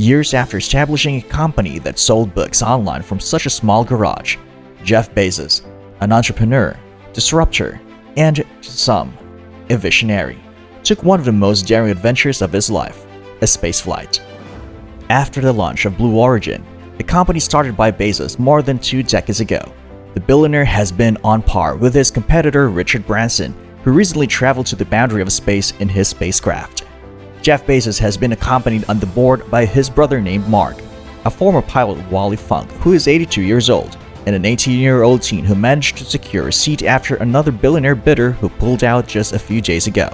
Years after establishing a company that sold books online from such a small garage, Jeff Bezos, an entrepreneur, disruptor, and, to some, a visionary, took one of the most daring adventures of his life, a spaceflight. After the launch of Blue Origin, a company started by Bezos more than 2 decades ago, the billionaire has been on par with his competitor Richard Branson, who recently traveled to the boundary of space in his spacecraft. Jeff Bezos has been accompanied on the board by his brother named Mark, a former pilot Wally Funk, who is 82 years old, and an 18-year-old teen who managed to secure a seat after another billionaire bidder who pulled out just a few days ago.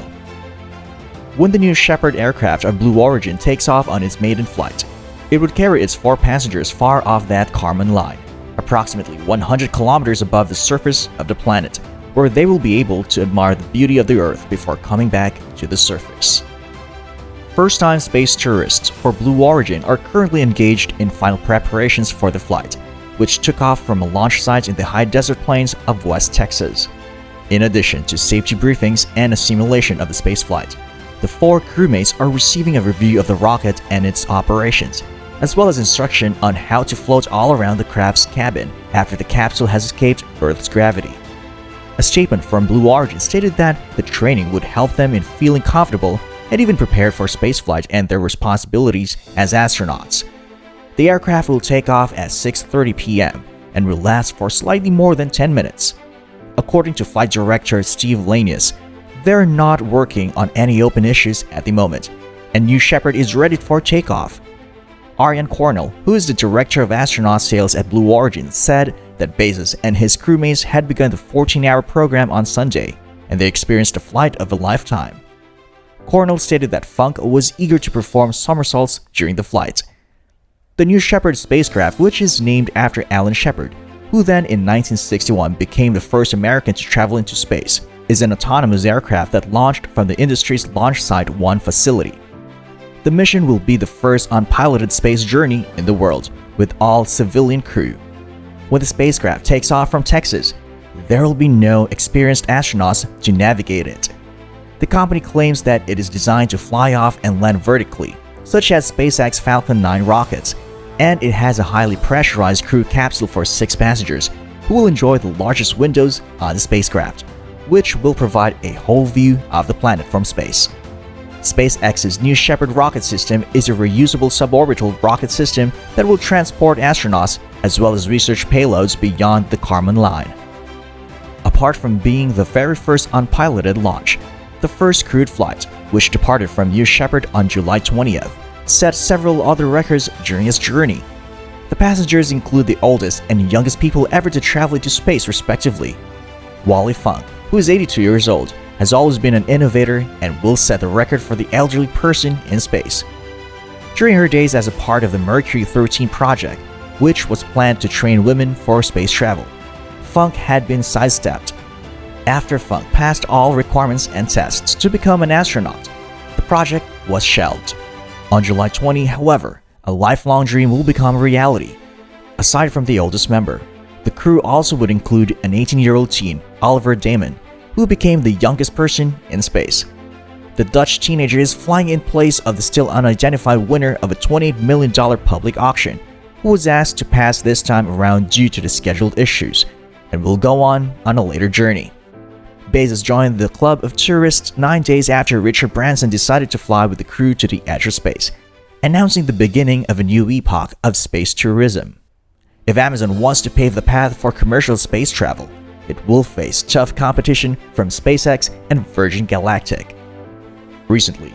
When the New Shepard aircraft of Blue Origin takes off on its maiden flight, it would carry its 4 passengers far off that Kármán line, approximately 100 kilometers above the surface of the planet, where they will be able to admire the beauty of the Earth before coming back to the surface. First-time space tourists for Blue Origin are currently engaged in final preparations for the flight, which took off from a launch site in the high desert plains of West Texas. In addition to safety briefings and a simulation of the spaceflight, the 4 crewmates are receiving a review of the rocket and its operations, as well as instruction on how to float all around the craft's cabin after the capsule has escaped Earth's gravity. A statement from Blue Origin stated that the training would help them in feeling comfortable and even prepared for spaceflight and their responsibilities as astronauts. The aircraft will take off at 6:30 p.m. and will last for slightly more than 10 minutes. According to flight director Steve Lanius, they're not working on any open issues at the moment, and New Shepard is ready for takeoff. Ariane Cornell, who is the director of astronaut sales at Blue Origin, said that Bezos and his crewmates had begun the 14-hour program on Sunday, and they experienced a flight of a lifetime. Cornell stated that Funk was eager to perform somersaults during the flight. The New Shepard spacecraft, which is named after Alan Shepard, who then in 1961 became the first American to travel into space, is an autonomous aircraft that launched from the industry's Launch Site 1 facility. The mission will be the first unpiloted space journey in the world, with all civilian crew. When the spacecraft takes off from Texas, there will be no experienced astronauts to navigate it. The company claims that it is designed to fly off and land vertically, such as SpaceX Falcon 9 rockets, and it has a highly pressurized crew capsule for 6 passengers who will enjoy the largest windows on the spacecraft, which will provide a whole view of the planet from space. SpaceX's New Shepard rocket system is a reusable suborbital rocket system that will transport astronauts as well as research payloads beyond the Kármán line. Apart from being the very first unpiloted launch, the first crewed flight, which departed from New Shepard on July 20th, set several other records during its journey. The passengers include the oldest and youngest people ever to travel into space respectively. Wally Funk, who is 82 years old, has always been an innovator and will set the record for the elderly person in space. During her days as a part of the Mercury 13 project, which was planned to train women for space travel, Funk had been sidestepped. After Funk passed all requirements and tests to become an astronaut, the project was shelved. On July 20, however, a lifelong dream will become a reality. Aside from the oldest member, the crew also would include an 18-year-old teen, Oliver Daemen, who became the youngest person in space. The Dutch teenager is flying in place of the still unidentified winner of a $28 million public auction, who was asked to pass this time around due to the scheduled issues, and will go on a later journey. Bezos joined the club of tourists 9 days after Richard Branson decided to fly with the crew to the edge of space, announcing the beginning of a new epoch of space tourism. If Amazon wants to pave the path for commercial space travel, it will face tough competition from SpaceX and Virgin Galactic. Recently,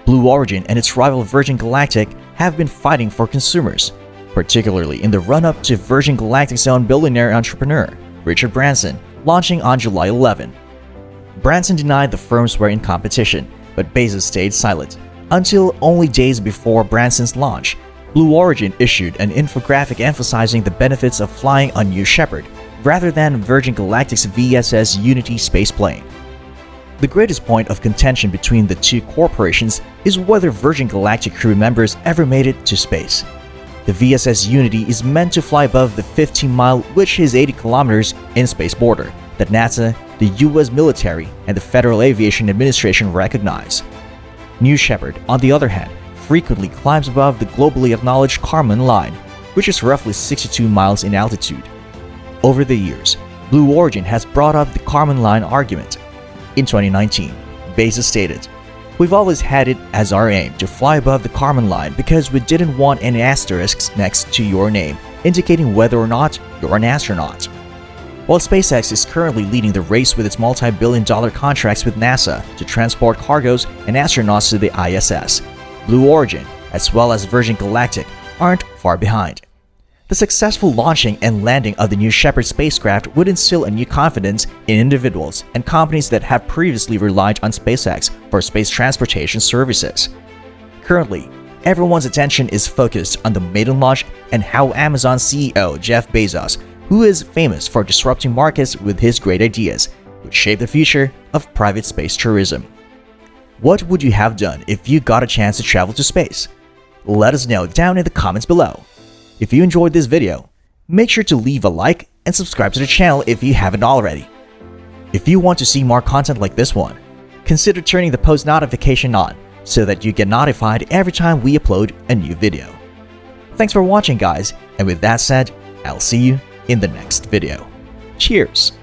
Blue Origin and its rival Virgin Galactic have been fighting for consumers, particularly in the run-up to Virgin Galactic's own billionaire entrepreneur, Richard Branson, launching on July 11. Branson denied the firms were in competition, but Bezos stayed silent, until only days before Branson's launch. Blue Origin issued an infographic emphasizing the benefits of flying on New Shepard, rather than Virgin Galactic's VSS Unity spaceplane. The greatest point of contention between the two corporations is whether Virgin Galactic crew members ever made it to space. The VSS Unity is meant to fly above the 15-mile, which is 80 kilometers, in-space border that NASA, the US military, and the Federal Aviation Administration recognize. New Shepard, on the other hand, frequently climbs above the globally acknowledged Kármán line, which is roughly 62 miles in altitude. Over the years, Blue Origin has brought up the Kármán line argument. In 2019, Bezos stated, "We've always had it as our aim to fly above the Kármán line because we didn't want any asterisks next to your name, indicating whether or not you're an astronaut." While SpaceX is currently leading the race with its multi-billion-dollar contracts with NASA to transport cargoes and astronauts to the ISS, Blue Origin, as well as Virgin Galactic, aren't far behind. The successful launching and landing of the New Shepard spacecraft would instill a new confidence in individuals and companies that have previously relied on SpaceX for space transportation services. Currently, everyone's attention is focused on the maiden launch and how Amazon CEO Jeff Bezos, who is famous for disrupting markets with his great ideas, would shape the future of private space tourism. What would you have done if you got a chance to travel to space? Let us know down in the comments below. If you enjoyed this video, make sure to leave a like and subscribe to the channel if you haven't already. If you want to see more content like this one, consider turning the post notification on so that you get notified every time we upload a new video. Thanks for watching, guys, and with that said, I'll see you in the next video. Cheers!